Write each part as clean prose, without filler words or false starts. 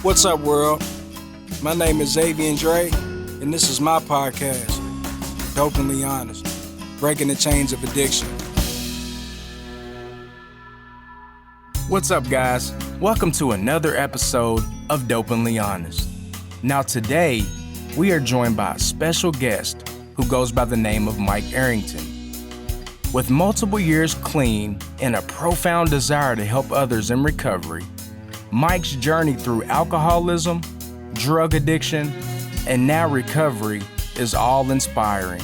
What's up, world? My name is Zavian Dre, and this is my podcast, Dopenly Honest, breaking the chains of addiction. What's up, guys? Welcome to another episode of Dopenly Honest. Now, today, we are joined by a special guest who goes by the name of Mike Arington. With multiple years clean and a profound desire to help others in recovery, Mike's journey through alcoholism, drug addiction, and now recovery is all inspiring.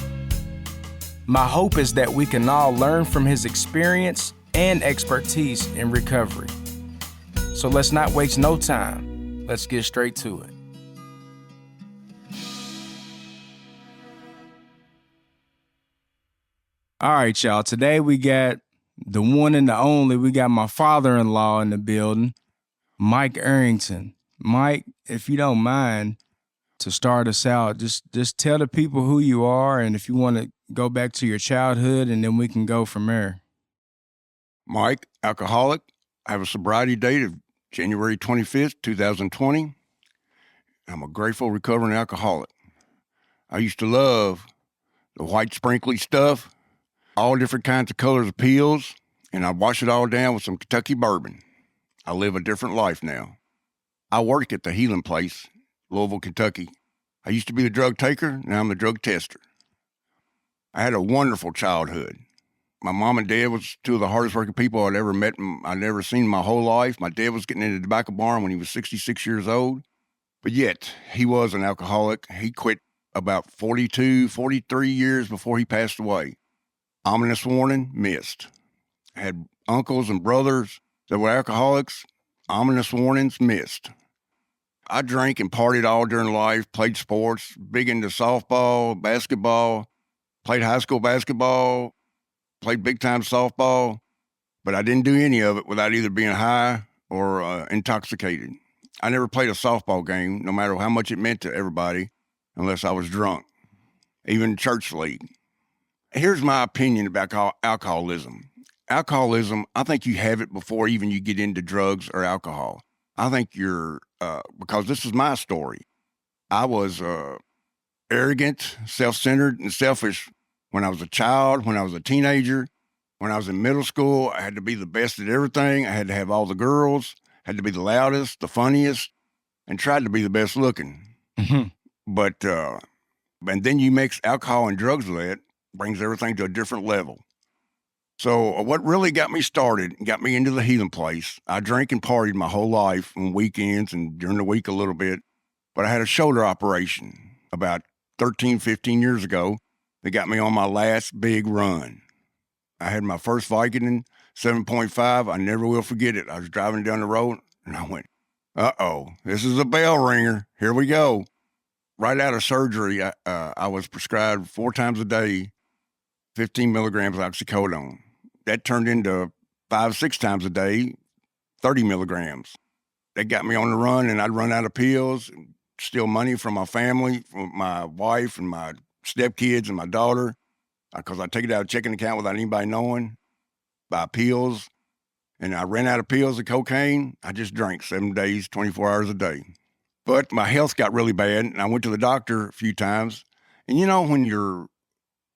My hope is that we can all learn from his experience and expertise in recovery. So let's not waste no time. Let's get straight to it. All right, y'all. Today we got the one and the only. We got my father-in-law in the building, Mike Arington. Mike, if you don't mind, to start us out, just tell the people who you are, and if you want to go back to your childhood, and then we can go from there. Mike, alcoholic. I have a sobriety date of January 25th, 2020. I'm a grateful recovering alcoholic. I used to love the white sprinkly stuff, all different kinds of colors of pills, and I'd wash it all down with some Kentucky bourbon. I live a different life now. I work at the healing place, Louisville, Kentucky. I used to be the drug taker, now I'm the drug tester. I had a wonderful childhood. My mom and dad was two of the hardest working people I'd ever met and I'd ever seen in my whole life. My dad was getting into the tobacco barn when he was 66 years old, but yet he was an alcoholic. He quit about 42, 43 years before he passed away. Ominous warning, missed. I had uncles and brothers that were alcoholics. Ominous warnings, missed. I drank and partied all during life, played sports, big into softball, basketball, played high school basketball, played big-time softball, but I didn't do any of it without either being high or intoxicated. I never played a softball game, no matter how much it meant to everybody, unless I was drunk, even church league. Here's my opinion about alcoholism. Alcoholism, I think you have it before even you get into drugs or alcohol. I think because this is my story. I was arrogant, self-centered, and selfish when I was a child, when I was a teenager, when I was in middle school. I had to be the best at everything. I had to have all the girls, had to be the loudest, the funniest, and tried to be the best looking. Mm-hmm. But, and then you mix alcohol and drugs with it, brings everything to a different level. So what really got me started, got me into the healing place, I drank and partied my whole life on weekends and during the week a little bit, but I had a shoulder operation about 13, 15 years ago that got me on my last big run. I had my first Vicodin, 7.5. I never will forget it. I was driving down the road and I went, uh-oh, this is a bell ringer. Here we go. Right out of surgery, I was prescribed 4 times a day, 15 milligrams of oxycodone. That turned into 5, 6 times a day, 30 milligrams. That got me on the run, and I'd run out of pills, and steal money from my family, from my wife and my stepkids and my daughter, because I take it out of a checking account without anybody knowing, buy pills. And I ran out of pills and cocaine. I just drank 7 days, 24 hours a day. But my health got really bad, and I went to the doctor a few times. And you know, when your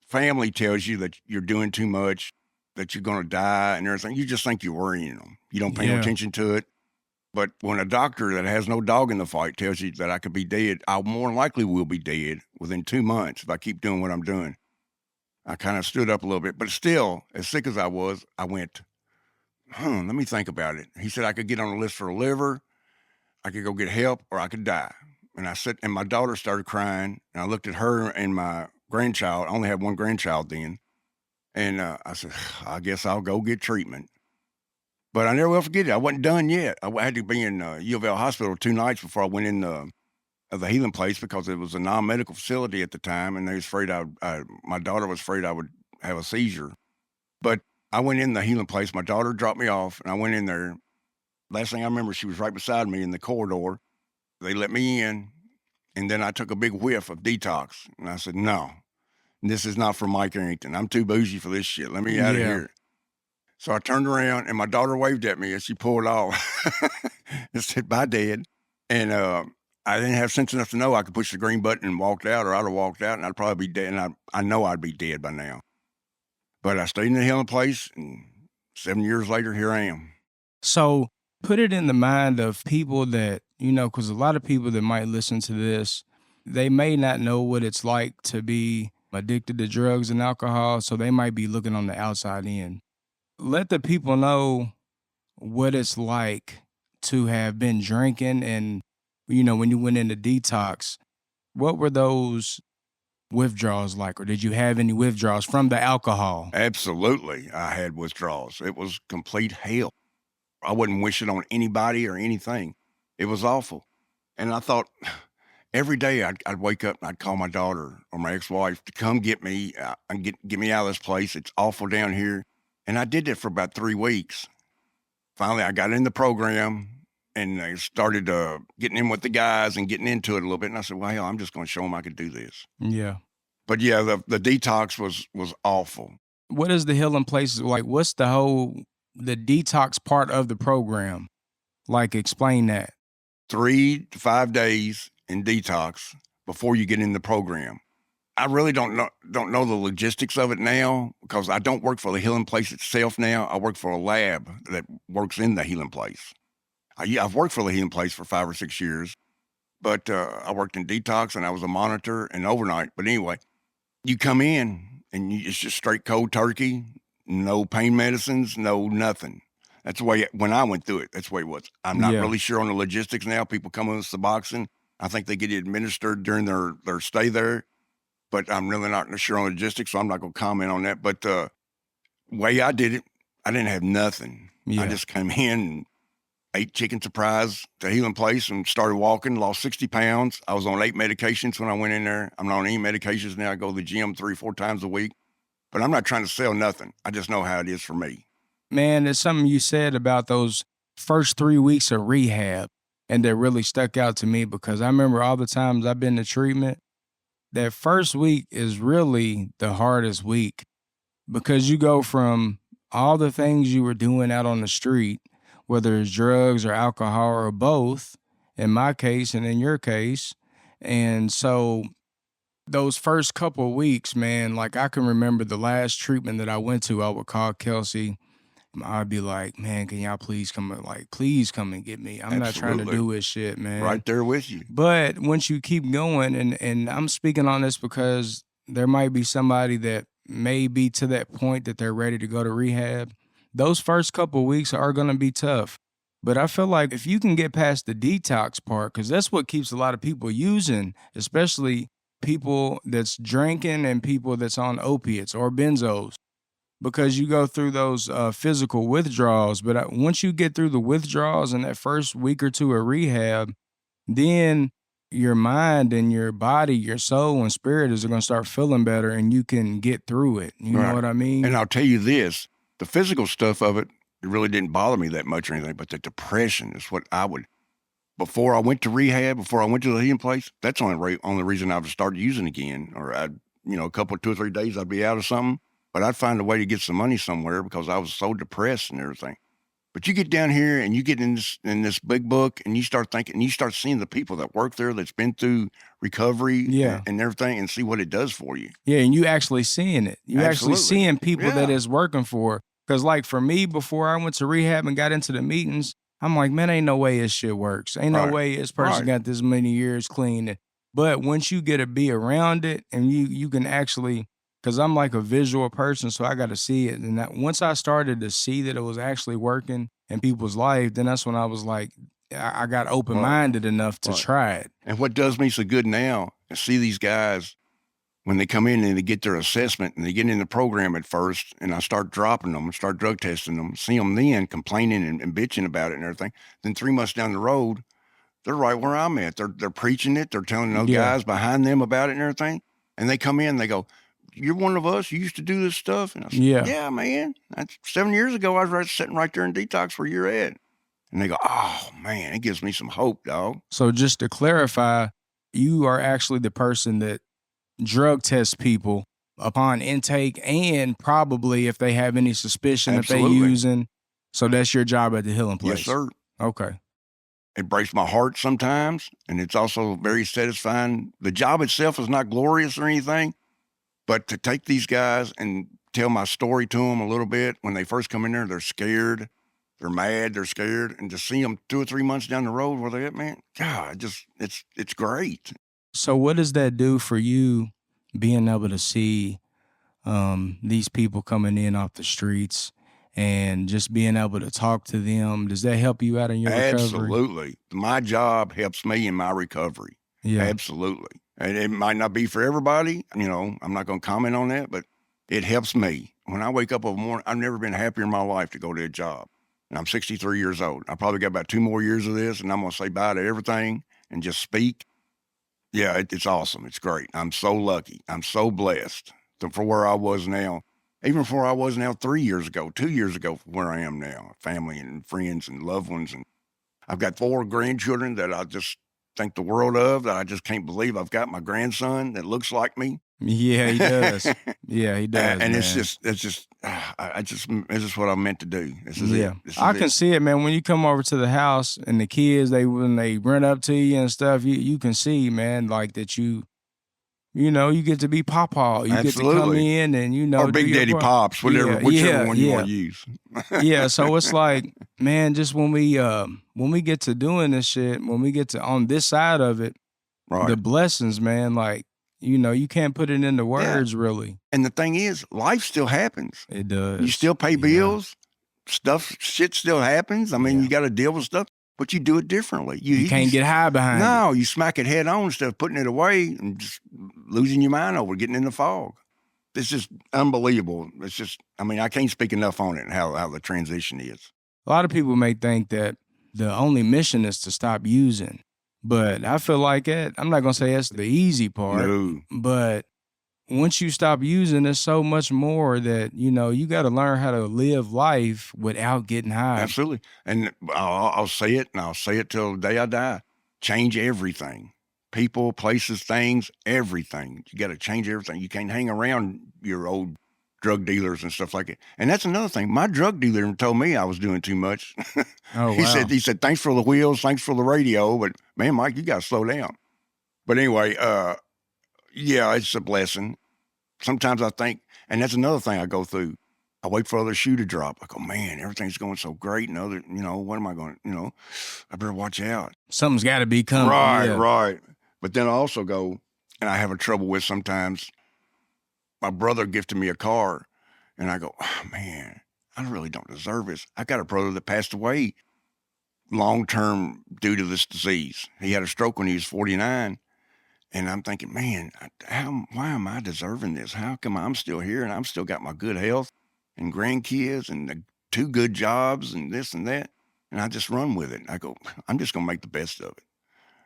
family tells you that you're doing too much, that you're going to die and everything, you just think you're worrying them. You don't pay no attention to it. But when a doctor that has no dog in the fight tells you that I could be dead, I more likely will be dead within 2 months if I keep doing what I'm doing. I kind of stood up a little bit, but still, as sick as I was, I went, let me think about it. He said I could get on the list for a liver, I could go get help, or I could die. And I said, and my daughter started crying, and I looked at her and my grandchild. I only had one grandchild then. And I said, I guess I'll go get treatment. But I never will forget it. I wasn't done yet. I had to be in U of L hospital 2 nights before I went in the healing place because it was a non-medical facility at the time. And they was afraid my daughter was afraid I would have a seizure. But I went in the healing place. My daughter dropped me off and I went in there. Last thing I remember, she was right beside me in the corridor. They let me in. And then I took a big whiff of detox. And I said, no. This is not for Mike Arington. I'm too bougie for this shit. Let me out of here. So I turned around and my daughter waved at me as she pulled off and said, bye, Dad. And I didn't have sense enough to know I could push the green button and walked out, or I'd have walked out and I'd probably be dead. And I know I'd be dead by now. But I stayed in the healing place, and 7 years later, here I am. So put it in the mind of people that, because a lot of people that might listen to this, they may not know what it's like to be addicted to drugs and alcohol. So they might be looking on the outside in. Let the people know what it's like to have been drinking and, when you went into detox, what were those withdrawals like? Or did you have any withdrawals from the alcohol? Absolutely, I had withdrawals. It was complete hell. I wouldn't wish it on anybody or anything. It was awful. And I thought every day I'd wake up and I'd call my daughter or my ex-wife to come get me and get me out of this place. It's awful down here. And I did that for about 3 weeks. Finally, I got in the program and I started getting in with the guys and getting into it a little bit. And I said, well, hell, I'm just going to show them I could do this. Yeah. But yeah, the detox was awful. What is the healing place like? What's the detox part of the program? Like, explain that. 3 to 5 days in detox before you get in the program. I really don't know the logistics of it now because I don't work for the healing place itself now. I work for a lab that works in the healing place. I've worked for the healing place for 5 or 6 years, but I worked in detox and I was a monitor and overnight. But anyway, you come in and it's just straight cold turkey, no pain medicines, no nothing. That's the way, when I went through it, that's the way it was. I'm not really sure on the logistics now. People come with Suboxone. I think they get it administered during their stay there, but I'm really not sure on logistics, so I'm not going to comment on that. But the way I did it, I didn't have nothing. Yeah. I just came in and ate chicken surprise to healing place and started walking, lost 60 pounds. I was on 8 medications when I went in there. I'm not on any medications now. I go to the gym 3-4 times a week, but I'm not trying to sell nothing. I just know how it is for me. Man, there's something you said about those first 3 weeks of rehab, and that really stuck out to me because I remember all the times I've been to treatment, that first week is really the hardest week because you go from all the things you were doing out on the street, whether it's drugs or alcohol or both, in my case and in your case. And so those first couple of weeks, man, like I can remember the last treatment that I went to, I would call Kelsey. I'd be like, man, can y'all please come and get me. I'm not trying to do this shit, man. Right there with you. But once you keep going, and I'm speaking on this because there might be somebody that may be to that point that they're ready to go to rehab. Those first couple of weeks are going to be tough. But I feel like if you can get past the detox part, because that's what keeps a lot of people using, especially people that's drinking and people that's on opiates or benzos, because you go through those physical withdrawals. But once you get through the withdrawals in that first week or two of rehab, then your mind and your body, your soul and spirit is going to start feeling better and you can get through it. You know what I mean? And I'll tell you this, the physical stuff of it really didn't bother me that much or anything, but the depression is what before I went to rehab, before I went to the healing place, that's only reason I've started using again. Or a couple, 2 or 3 days I'd be out of something. But I'd find a way to get some money somewhere because I was so depressed and everything. But you get down here and you get in this big book and you start thinking, and you start seeing the people that work there that's been through recovery and everything and see what it does for you. Yeah, and you actually seeing it. You actually seeing people that it's working for. Because like for me, before I went to rehab and got into the meetings, I'm like, man, ain't no way this shit works. Ain't no way this person got this many years clean. But once you get to be around it and you can actually... Because I'm like a visual person, so I got to see it. And once I started to see that it was actually working in people's life, then that's when I was like, I got open-minded enough to try it. And what does me so good now is see these guys, when they come in and they get their assessment and they get in the program at first, and I start dropping them and start drug testing them, see them then complaining and bitching about it and everything. Then 3 months down the road, they're right where I'm at. They're preaching it. They're telling those guys behind them about it and everything. And they come in, they go, you're one of us. You used to do this stuff. And I said, yeah, man. That's 7 years ago. I was sitting right there in detox where you're at. And they go, oh, man, it gives me some hope, dog. So just to clarify, you are actually the person that drug tests people upon intake and probably if they have any suspicion that they're using. So that's your job at the healing place? Yes, sir. Okay. It breaks my heart sometimes, and it's also very satisfying. The job itself is not glorious or anything, but to take these guys and tell my story to them a little bit, when they first come in there, they're scared, they're mad, they're scared, and to see them 2 or 3 months down the road where they're at, man, God, it's great. So what does that do for you, being able to see these people coming in off the streets and just being able to talk to them? Does that help you out in your recovery? Absolutely. My job helps me in my recovery. Yeah. Absolutely. And it might not be for everybody. I'm not going to comment on that, but it helps me. When I wake up in the morning, I've never been happier in my life to go to a job. And I'm 63 years old. I probably got about 2 more years of this, and I'm going to say bye to everything and just speak. Yeah, it's awesome. It's great. I'm so lucky. I'm so blessed for where I was now. Even for where I was now 3 years ago, 2 years ago, from where I am now, family and friends and loved ones. And I've got 4 grandchildren that I just think the world of, that I just can't believe I've got my grandson that looks like me. Yeah, he does. Yeah, he does. And man. it's just what I'm meant to do. This is it. This is I can see it, man. When you come over to the house and the kids, when they run up to you and stuff, you can see, man, like that you get to be Papa. You Absolutely. Get to come in and, or Big Daddy Pops, whichever one you want to use. Yeah, so it's like, man, just when we get to doing this shit, when we get to on this side of it, right. The blessings, man, like, you can't put it into words, really. And the thing is, life still happens. It does. You still pay bills. Shit still happens. I mean, you got to deal with stuff, but you do it differently. You can't get high behind it. No, you smack it head on instead of putting it away and just losing your mind over getting in the fog. It's just unbelievable. It's just, I can't speak enough on it and how the transition is. A lot of people may think that the only mission is to stop using. But I feel like I'm not going to say that's the easy part, No. But once you stop using, there's so much more that, you got to learn how to live life without getting high. Absolutely. And I'll say it, and I'll say it till the day I die. Change everything. People, places, things, everything. You got to change everything. You can't hang around your old drug dealers and stuff like that. And that's another thing. My drug dealer told me I was doing too much. Oh, wow. He said, thanks for the wheels, thanks for the radio, but man, Mike, you got to slow down. But anyway, yeah, it's a blessing. Sometimes I think, and that's another thing I go through. I wait for other shoe to drop. I go, man, everything's going so great. And what am I going to, I better watch out. Something's got to be coming. Right. But then I also go, and I have a trouble with sometimes, my brother gifted me a car, and I go, oh, man, I really don't deserve this. I got a brother that passed away long-term due to this disease. He had a stroke when he was 49, and I'm thinking, man, why am I deserving this? How come I'm still here, and I'm still got my good health and grandkids and the 2 good jobs and this and that, and I just run with it. I go, I'm just going to make the best of it.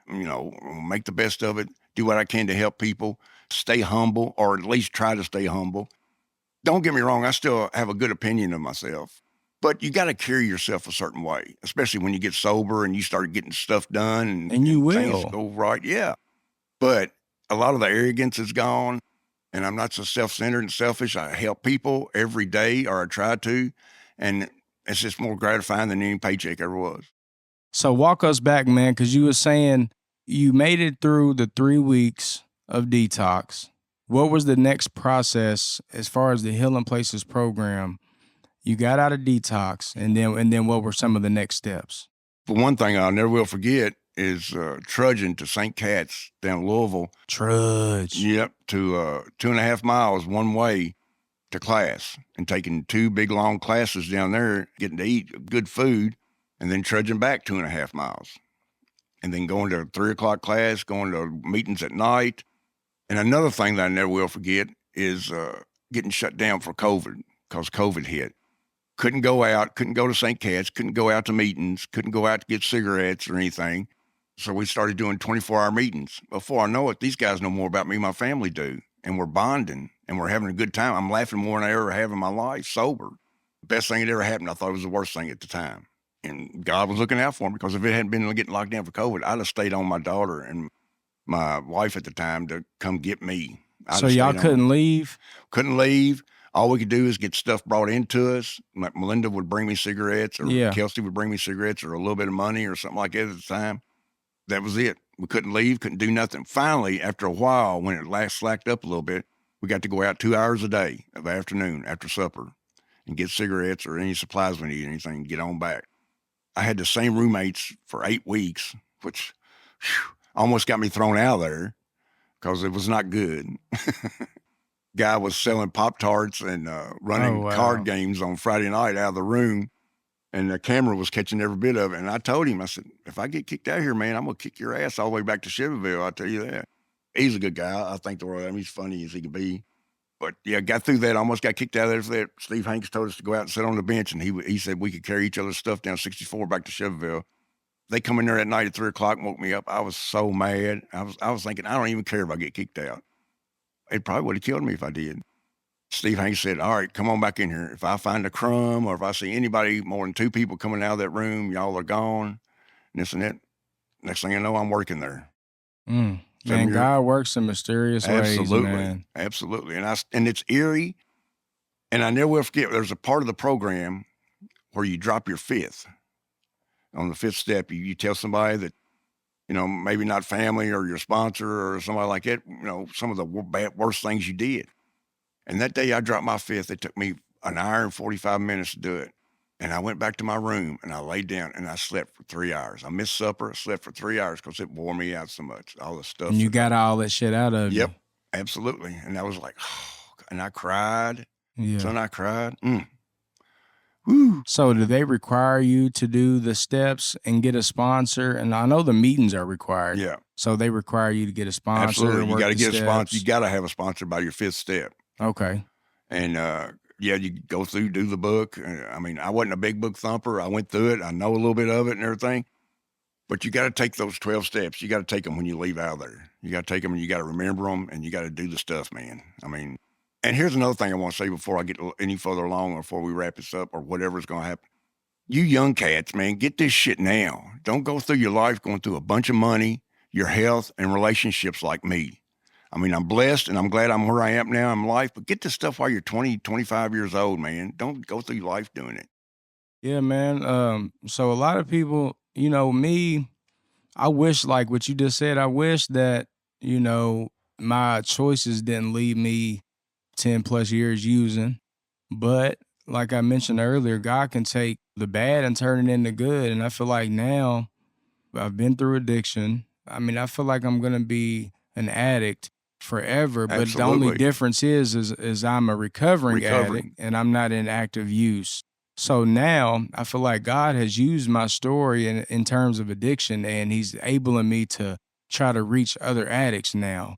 Make the best of it, do what I can to help people, stay humble, or at least try to stay humble. Don't get me wrong, I still have a good opinion of myself, but you got to carry yourself a certain way, especially when you get sober and you start getting stuff done. And you will. Things go right, yeah. But a lot of the arrogance is gone, and I'm not so self-centered and selfish. I help people every day, or I try to, and it's just more gratifying than any paycheck ever was. So walk us back, man, because you were saying you made it through the 3 weeks of detox. What was the next process as far as the Healing Places program? You got out of detox, and then what were some of the next steps? But one thing I never will forget is trudging to St. Cat's down Louisville. Trudge. Yep, to 2.5 miles one way to class, and taking 2 big long classes down there, getting to eat good food, and then trudging back 2.5 miles. And then going to a 3 o'clock class, going to meetings at night. And another thing that I never will forget is getting shut down for COVID, because COVID hit. Couldn't go out, couldn't go to St. Cat's, couldn't go out to meetings, couldn't go out to get cigarettes or anything. So we started doing 24-hour meetings. Before I know it, these guys know more about me than my family do. And we're bonding, and we're having a good time. I'm laughing more than I ever have in my life, sober. Best thing that ever happened. I thought it was the worst thing at the time. And God was looking out for me, because if it hadn't been getting locked down for COVID, I'd have stayed on my daughter and my wife at the time to come get me. So y'all couldn't leave? Couldn't leave. all we could do is get stuff brought into us. Like Melinda would bring me cigarettes, or Yeah. Kelsey would bring me cigarettes, or a little bit of money or something like that at the time. That was it. We couldn't leave, couldn't do nothing. Finally, after a while, when it last slacked up a little bit, we got to go out 2 hours a day of the afternoon after supper and get cigarettes or any supplies we need, anything, and get on back. I had the same roommates for 8 weeks, which almost got me thrown out of there because it was not good. Guy was selling Pop-Tarts and running card games on Friday night out of the room, and the camera was catching every bit of it. And I told him, I said, if I get kicked out here, man, I'm going to kick your ass all the way back to Chevyville, I'll tell you that. He's a good guy. I think the world of him. He's funny as he can be. But, yeah, got through that. Almost got kicked out of there for that. Steve Hanks told us to go out and sit on the bench, and he said we could carry each other's stuff down 64 back to Chevyville. They come in there at night at 3 o'clock and woke me up. I was so mad. I was thinking, I don't even care if I get kicked out. It probably would have killed me if I did. Steve Hanks said, all right, come on back in here. If I find a crumb or if I see anybody, more than 2 people coming out of that room, y'all are gone, and this and that. Next thing I know, I'm working there. Man, God works in mysterious ways, man. Absolutely. And it's eerie. And I never will forget, there's a part of the program where you drop your fifth. On the 5th step, you tell somebody that, maybe not family or your sponsor or somebody like that, some of the worst things you did. And that day I dropped my 5th. It took me an hour and 45 minutes to do it. And I went back to my room and I laid down and I slept for 3 hours. I missed supper. I slept for 3 hours because it wore me out so much, all the stuff. And you got all that shit out of you. Yep, absolutely. And I was like, oh, and I cried. Yeah. Son, I cried. Woo. So do they require you to do the steps and get a sponsor? And I know the meetings are required. Yeah. So they require you to get a sponsor. Absolutely. You got to get a sponsor. You got to have a sponsor by your 5th step. Okay. And, you go through, do the book. I mean, I wasn't a big book thumper. I went through it. I know a little bit of it and everything. But you got to take those 12 steps. You got to take them when you leave out of there. You got to take them and you got to remember them and you got to do the stuff, man. I mean, and here's another thing I want to say before I get any further along or before we wrap this up or whatever's going to happen. You young cats, man, get this shit now. Don't go through your life going through a bunch of money, your health, and relationships like me. I mean, I'm blessed and I'm glad I'm where I am now in life, but get this stuff while you're 20, 25 years old, man. Don't go through your life doing it. Yeah, man. So a lot of people, me, I wish, like what you just said, I wish that, my choices didn't leave me 10 plus years using. But like I mentioned earlier, God can take the bad and turn it into good. And I feel like now I've been through addiction. I mean, I feel like I'm going to be an addict forever. But Absolutely. the only difference is I'm a recovering addict and I'm not in active use. So now I feel like God has used my story in terms of addiction, and he's enabling me to try to reach other addicts now.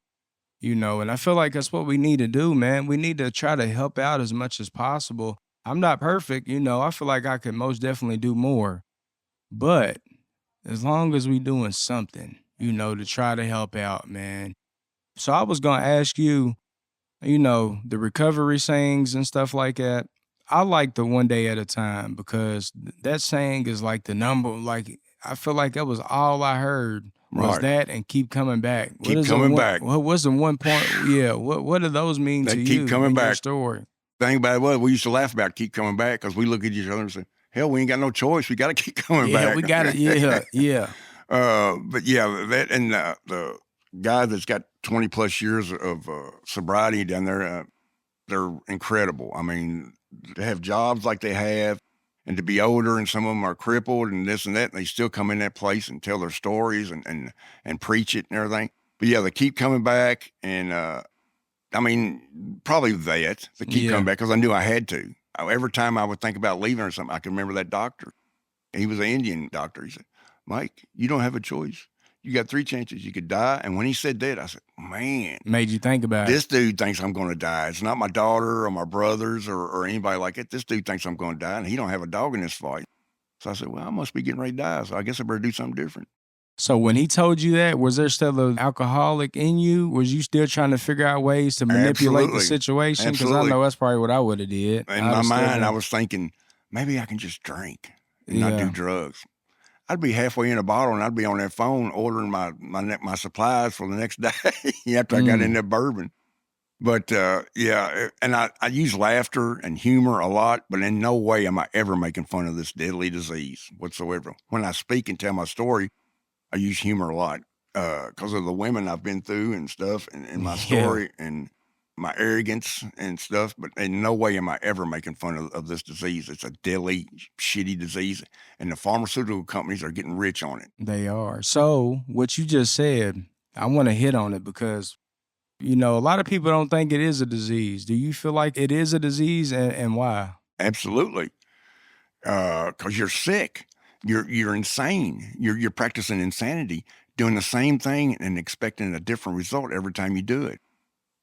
And I feel like that's what we need to do, man. We need to try to help out as much as possible. I'm not perfect, I feel like I could most definitely do more. But as long as we doing something, to try to help out, man. So I was going to ask you, the recovery sayings and stuff like that. I like the 1 day at a time because that saying is like the number, like I feel like that was all I heard. Was that and keep coming back. Keep coming back. What's the one point? Yeah. What do those mean to you? Keep coming back. Your story. Thing about it was we used to laugh about keep coming back because we look at each other and say, hell, we ain't got no choice. We got to keep coming back. Yeah, we got it. Yeah. But yeah, that and the guy that's got 20 plus years of sobriety down there, they're incredible. I mean, to have jobs like they have, and to be older, and some of them are crippled and this and that, and they still come in that place and tell their stories and preach it and everything. But yeah, they keep coming back, and I mean, probably they keep coming back because I knew I had to. Every time I would think about leaving or something, I can remember that doctor. He was an Indian doctor. He said, Mike, you don't have a choice. You got 3 chances. You could die. And when he said that, I said, man. Made you think about this dude thinks I'm going to die. It's not my daughter or my brothers or anybody like it. This dude thinks I'm going to die, and he don't have a dog in this fight. So I said, well, I must be getting ready to die, so I guess I better do something different. So when he told you that, was there still an alcoholic in you? Was you still trying to figure out ways to manipulate the situation? Because I know that's probably what I would have did. In my mind, I was thinking, maybe I can just drink and not do drugs. I'd be halfway in a bottle and I'd be on that phone ordering my supplies for the next day after I got in that bourbon. But yeah, and I use laughter and humor a lot, but in no way am I ever making fun of this deadly disease whatsoever. When I speak and tell my story, I use humor a lot because of the women I've been through and stuff, and my Yeah. story and my arrogance and stuff. But in no way am I ever making fun of this disease. It's a deadly, shitty disease, and the pharmaceutical companies are getting rich on it. They are. So what you just said, I want to hit on it because, you know, a lot of people don't think it is a disease. Do you feel like it is a disease, and why? Absolutely, because you're sick. You're insane. You're practicing insanity, doing the same thing and expecting a different result every time you do it.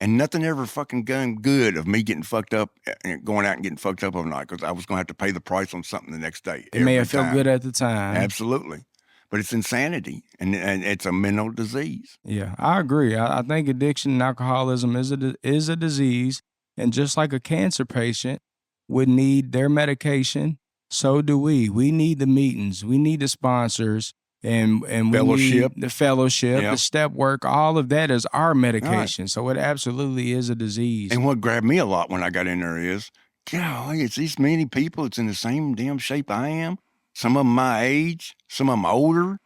And nothing ever fucking done good of me getting fucked up and going out and getting fucked up overnight because I was going to have to pay the price on something the next day. It may Every have felt time. good at the time. Absolutely. But it's insanity and it's a mental disease. Yeah, I agree. I think addiction and alcoholism is a disease, and just like a cancer patient would need their medication, so do we. We need the meetings, we need the sponsors, and we Fellowship. need the fellowship, Yeah. the step work. All of that is our medication. So it absolutely is a disease. And what grabbed me a lot when I got in there is, golly, it's these many people that's in the same damn shape I am. Some of them my age, some of them older.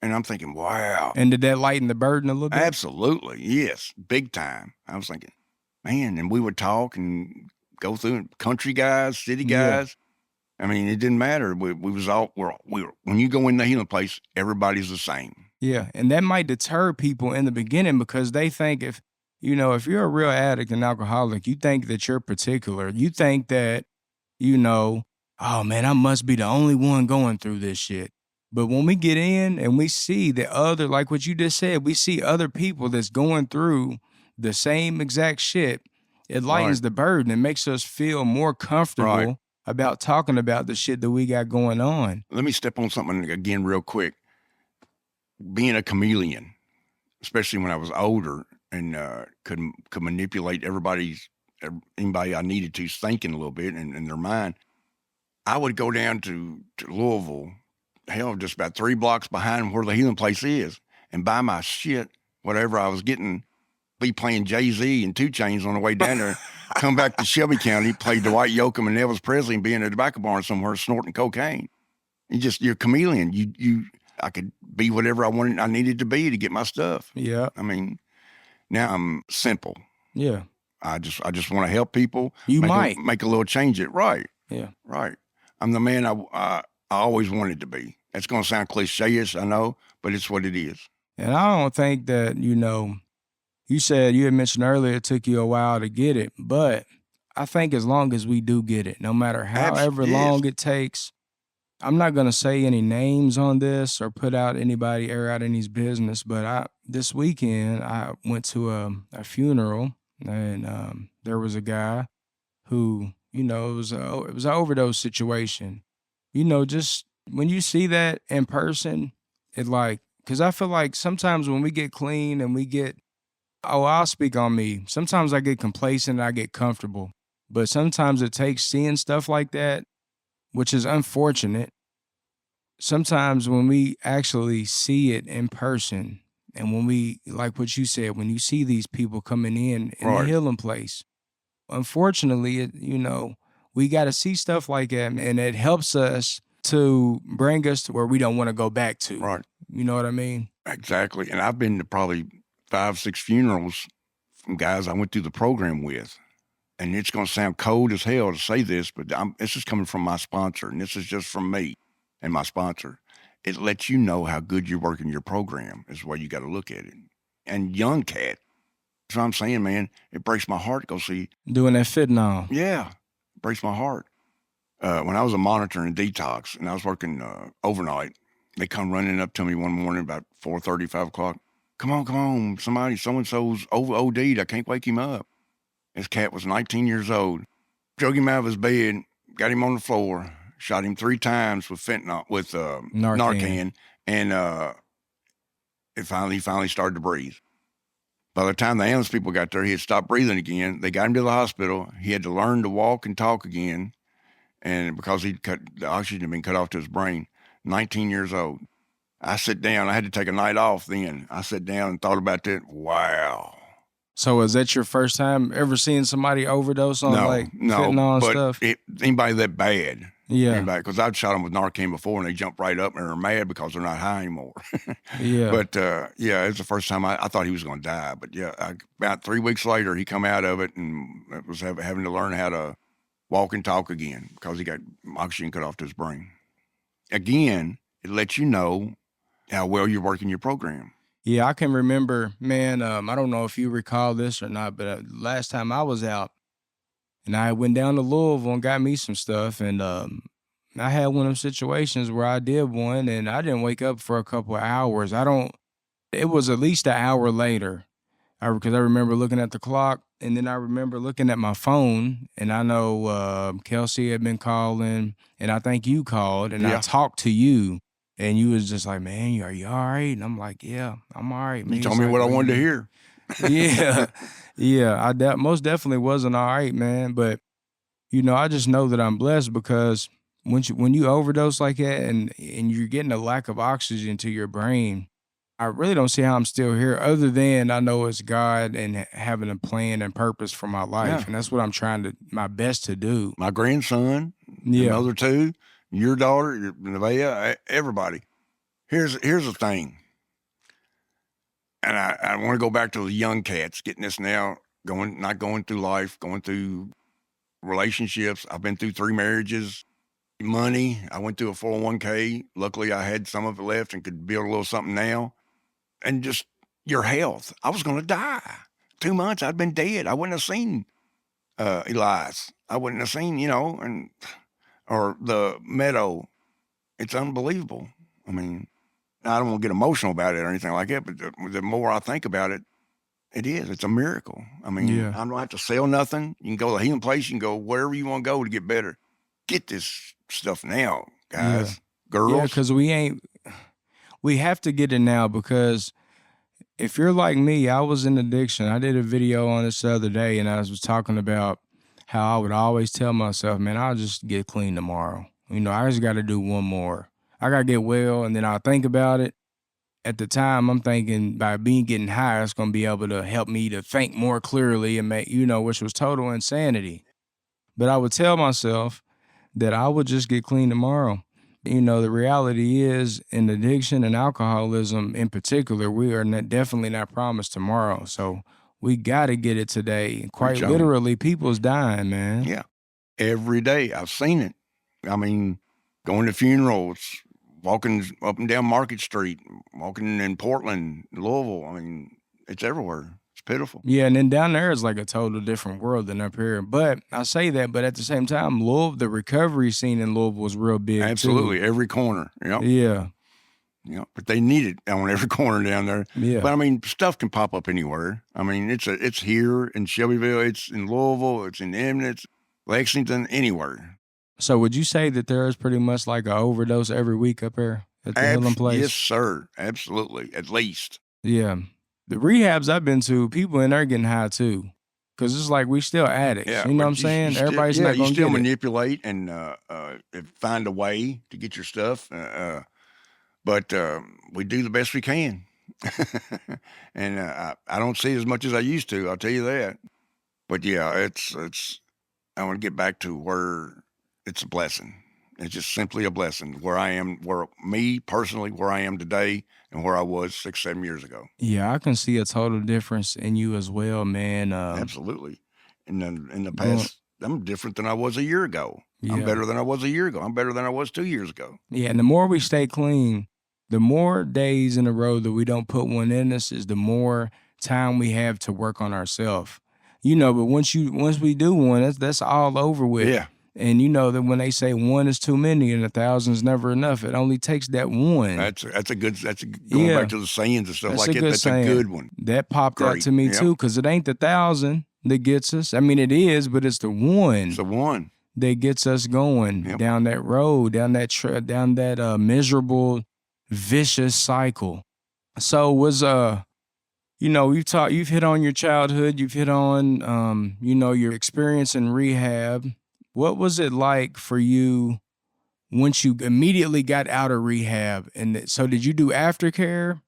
And I'm thinking, wow. And did that lighten the burden a little bit? Absolutely. Yes. Big time. I was thinking, man, and we would talk and go through country guys, city Yeah. guys. I mean, it didn't matter. We was all, we were, when you go in the healing place, everybody's the same. Yeah, and that might deter people in the beginning because they think if you're a real addict and alcoholic, you think that you're particular. You think that, oh man, I must be the only one going through this shit. But when we get in and we see the other, like what you just said, we see other people that's going through the same exact shit, it lightens Right. the burden. It makes us feel more comfortable Right. about talking about the shit that we got going on. Let me step on something again real quick. Being a chameleon, especially when I was older and could manipulate anybody I needed to thinking a little bit and their mind. I would go down to Louisville, hell, just about 3 blocks behind where the healing place is, and buy my shit, whatever I was getting, be playing Jay-Z and 2 Chainz on the way down there, come back to Shelby County, play Dwight Yoakam and Elvis Presley and be in a tobacco barn somewhere snorting cocaine. You're a chameleon. I could be whatever I needed to be to get my stuff. Yeah. I mean, now I'm simple. Yeah. I just want to help people. You make might. a little change. It right. Yeah. Right. I'm the man I always wanted to be. It's going to sound cliche-ish, I know, but it's what it is. And I don't think that, you said you had mentioned earlier it took you a while to get it, but I think as long as we do get it, no matter however long it takes, I'm not going to say any names on this or air out anybody's business, but this weekend I went to a funeral and there was a guy who, it was an overdose situation. Just when you see that in person, because I feel like sometimes when we get clean and I'll speak on me. Sometimes I get complacent and I get comfortable, but sometimes it takes seeing stuff like that, which is unfortunate. Sometimes when we actually see it in person and when we, like what you said, when you see these people coming in the healing place, unfortunately, we got to see stuff like that and it helps us to bring us to where we don't want to go back to. Right. You know what I mean? Exactly. And I've been to probably 5, 6 funerals from guys I went through the program with. And it's going to sound cold as hell to say this, but this is coming from my sponsor, and this is just from me and my sponsor. It lets you know how good you're working your program is the way you got to look at it. And young cat, that's what I'm saying, man. It breaks my heart to go see. Doing that fentanyl. Yeah, it breaks my heart. When I was a monitor in detox and I was working overnight, they come running up to me one morning about 4:30, 5 o'clock. Come on, somebody, so-and-so's OD'd. I can't wake him up. This cat was 19 years old. Drug him out of his bed, got him on the floor, shot him 3 times with fentanyl, with Narcan, and he finally started to breathe. By the time the ambulance people got there, he had stopped breathing again. They got him to the hospital. He had to learn to walk and talk again, and because the oxygen had been cut off to his brain. 19 years old. I sat down. I had to take a night off then. I sat down and thought about that. Wow. So is that your first time ever seeing somebody overdose on like fentanyl and but stuff? Anybody that bad. Yeah. Because I'd shot them with Narcan before, and they jump right up and are mad because they're not high anymore. Yeah. But it's the first time I thought he was going to die. But about 3 weeks later, he come out of it and was having to learn how to walk and talk again because he got oxygen cut off to his brain. Again, it lets you know how well you're working your program. Yeah, I can remember, man, I don't know if you recall this or not, but last time I was out and I went down to Louisville and got me some stuff, and I had one of them situations where I did one and I didn't wake up for a couple of hours. It was at least an hour later. Because I remember looking at the clock, and then I remember looking at my phone, and I know Kelsey had been calling, and I think you called, and I talked to you, and you was just like, man, are you all right? And I'm like, yeah, I'm all right, man. You told me what I wanted to hear. Yeah, I most definitely wasn't all right, man. But, I just know that I'm blessed because when you overdose like that and you're getting a lack of oxygen to your brain, I really don't see how I'm still here other than I know it's God and having a plan and purpose for my life. Yeah. And that's what I'm trying my best to do. My grandson, Yeah. the other two, your daughter, Nevaeh, everybody. Here's the thing. And I want to go back to the young cats getting this now, not going through life, going through relationships. I've been through 3 marriages. Money, I went through a 401k. Luckily, I had some of it left and could build a little something now. And just your health. I was going to die. 2 months, I'd been dead. I wouldn't have seen Elias. I wouldn't have seen, or the meadow. It's unbelievable. I mean, I don't want to get emotional about it or anything like that, but the more I think about it, it's a miracle. I mean, I don't have to sell nothing. You can go to the healing place. You can go wherever you want to go to get better. Get this stuff now, guys, girls. Yeah, because we have to get it now, because if you're like me, I was in addiction. I did a video on this the other day, and I was talking about how I would always tell myself, man, I'll just get clean tomorrow. I just got to do one more. I got to get well, and then I'll think about it. At the time, I'm thinking by getting high, it's going to be able to help me to think more clearly and make, which was total insanity. But I would tell myself that I would just get clean tomorrow. The reality is, in addiction and alcoholism in particular, we are definitely not promised tomorrow. So we got to get it today. Quite literally, people's dying, man. Yeah. Every day. I've seen it. I mean, going to funerals, walking up and down Market Street, walking in Portland, Louisville. I mean, it's everywhere. It's pitiful. Yeah, and then down there is like a total different world than up here. But I say that, but at the same time, the recovery scene in Louisville was real big. Absolutely, too. Every corner. Yep. Yeah. But they need it on every corner down there. Yeah. But I mean, stuff can pop up anywhere. I mean, it's here in Shelbyville, it's in Louisville, it's in Eminence, Lexington, anywhere. So would you say that there is pretty much like an overdose every week up here at the healing place? Yes, sir. Absolutely. At least. Yeah. The rehabs I've been to, people in there getting high too. Because it's like we still addicts. You know what I'm saying? Everybody's not going to get it. You still manipulate and find a way to get your stuff. But we do the best we can. And I don't see as much as I used to, I'll tell you that. But yeah, it's I want to get back to where it's a blessing. It's just simply a blessing where I am, where I am today and where I was 6-7 years ago. Yeah, I can see a total difference in you as well, man. Absolutely. And then in the past, I'm different than I was a year ago. Yeah. I'm better than I was a year ago. I'm better than I was 2 years ago. Yeah, and the more we stay clean, the more days in a row that we don't put one in us is the more time we have to work on ourselves. But once we do one, that's all over with. Yeah. And you know that when they say one is too many and 1,000 is never enough, it only takes that one. That's going back to the sayings and stuff like that. That's a good one. That popped out to me too, because it ain't the 1,000 that gets us. I mean, it is, but it's the one. It's the one that gets us going down that road, down that miserable, vicious cycle. So you've hit on your childhood, you've hit on your experience in rehab. What was it like for you once you immediately got out of rehab? And so did you do aftercare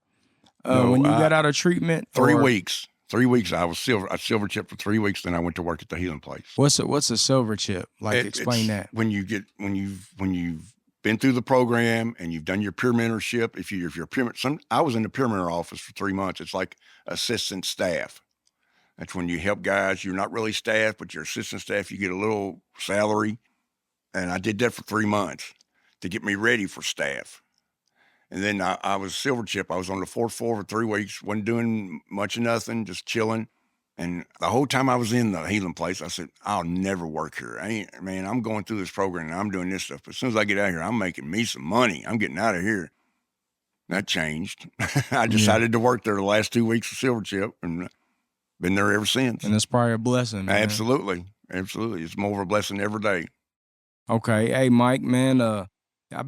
when you got out of treatment? 3 weeks. 3 weeks, I silver chip for 3 weeks. Then I went to work at the healing place. What's a silver chip? Like, explain that. When you've been through the program and you've done your peer mentorship. If you're peer, I was in the peer mentor office for 3 months. It's like assistant staff. That's when you help guys. You're not really staff, but you're assistant staff. You get a little salary. And I did that for 3 months to get me ready for staff. And then I was silver chip. I was on the fourth floor for 3 weeks, wasn't doing much of nothing, just chilling. And the whole time I was in the healing place, I said, I'll never work here. I'm going through this program and I'm doing this stuff. But as soon as I get out of here, I'm making me some money. I'm getting out of here. That changed. I decided to work there the last 2 weeks of silver chip and been there ever since. And it's probably a blessing, man. Absolutely. Absolutely. It's more of a blessing every day. Okay. Hey, Mike, man, I'll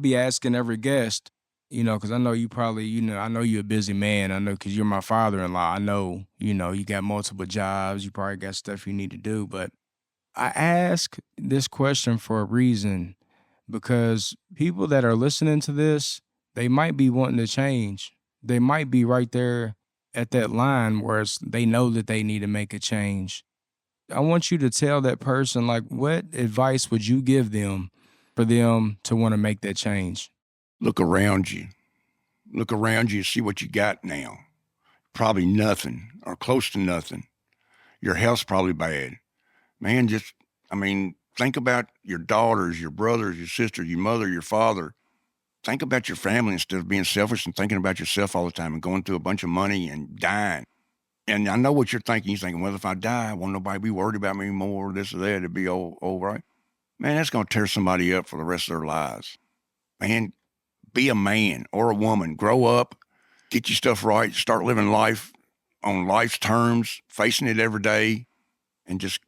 be asking every guest, because I know you probably, I know you're a busy man. I know because you're my father-in-law. I know, you got multiple jobs. You probably got stuff you need to do. But I ask this question for a reason, because people that are listening to this, they might be wanting to change. They might be right there at that line where they know that they need to make a change. I want you to tell that person, like, what advice would you give them for them to want to make that change? Look around you. Look around you and see what you got now. Probably nothing or close to nothing. Your health's probably bad. Man, think about your daughters, your brothers, your sisters, your mother, your father. Think about your family instead of being selfish and thinking about yourself all the time and going through a bunch of money and dying. And I know what you're thinking. You're thinking, well, if I die, won't nobody be worried about me more, this or that, it'd be all right. Man, that's going to tear somebody up for the rest of their lives. Man, be a man or a woman. Grow up, get your stuff right, start living life on life's terms, facing it every day, and just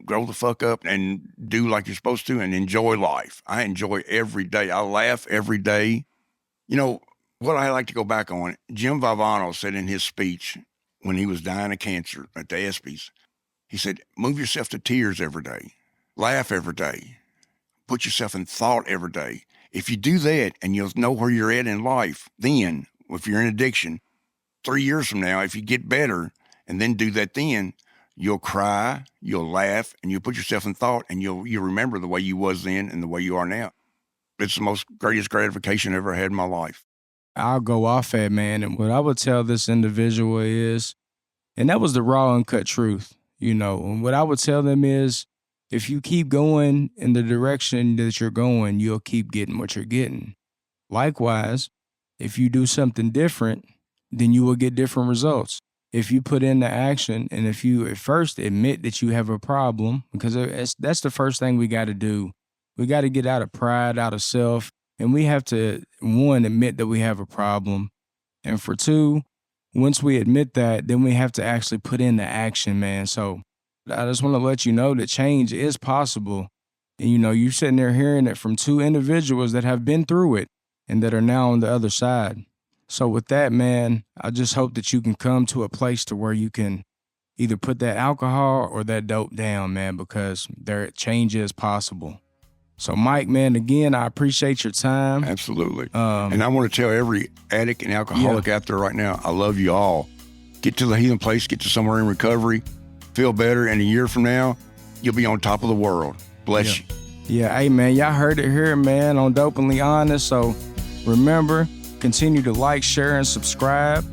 grow the fuck up and do like you're supposed to and enjoy life. I enjoy every day. I laugh every day. What I like to go back on, Jim Valvano said in his speech, when he was dying of cancer at the ESPYs, he said, move yourself to tears every day. Laugh every day. Put yourself in thought every day. If you do that and you'll know where you're at in life, then if you're in addiction, 3 years from now, if you get better and then do that then, you'll cry, you'll laugh, and you'll put yourself in thought and you'll remember the way you was then and the way you are now. It's the greatest gratification I ever had in my life. I'll go off at, man. And what I would tell this individual is, and that was the raw, uncut truth, and what I would tell them is, if you keep going in the direction that you're going, you'll keep getting what you're getting. Likewise, if you do something different, then you will get different results. If you put in the action and if you at first admit that you have a problem, because that's the first thing we got to do. We got to get out of pride, out of self. And we have to, 1, admit that we have a problem. And for 2, once we admit that, then we have to actually put in the action, man. So I just want to let you know that change is possible. And, you're sitting there hearing it from 2 individuals that have been through it and that are now on the other side. So with that, man, I just hope that you can come to a place to where you can either put that alcohol or that dope down, man, because change is possible. So, Mike, man, again, I appreciate your time. Absolutely. And I want to tell every addict and alcoholic out there right now, I love you all. Get to the healing place, get to somewhere in recovery, feel better, and a year from now, you'll be on top of the world. Bless you. Yeah, hey, man, y'all heard it here, man, on Dopenly Honest. So remember, continue to like, share, and subscribe,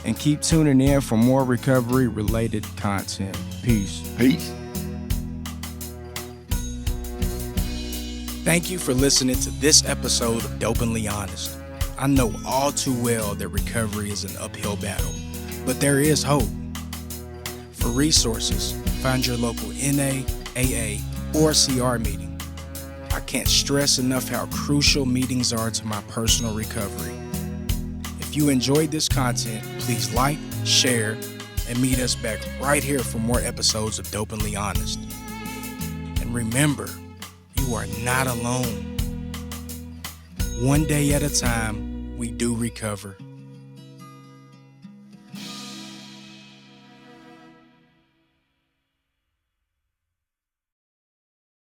and keep tuning in for more recovery-related content. Peace. Peace. Thank you for listening to this episode of Dopenly Honest. I know all too well that recovery is an uphill battle, but there is hope. For resources, find your local NA, AA, or CR meeting. I can't stress enough how crucial meetings are to my personal recovery. If you enjoyed this content, please like, share, and meet us back right here for more episodes of Dopenly Honest. And remember, you are not alone. One day at a time, we do recover.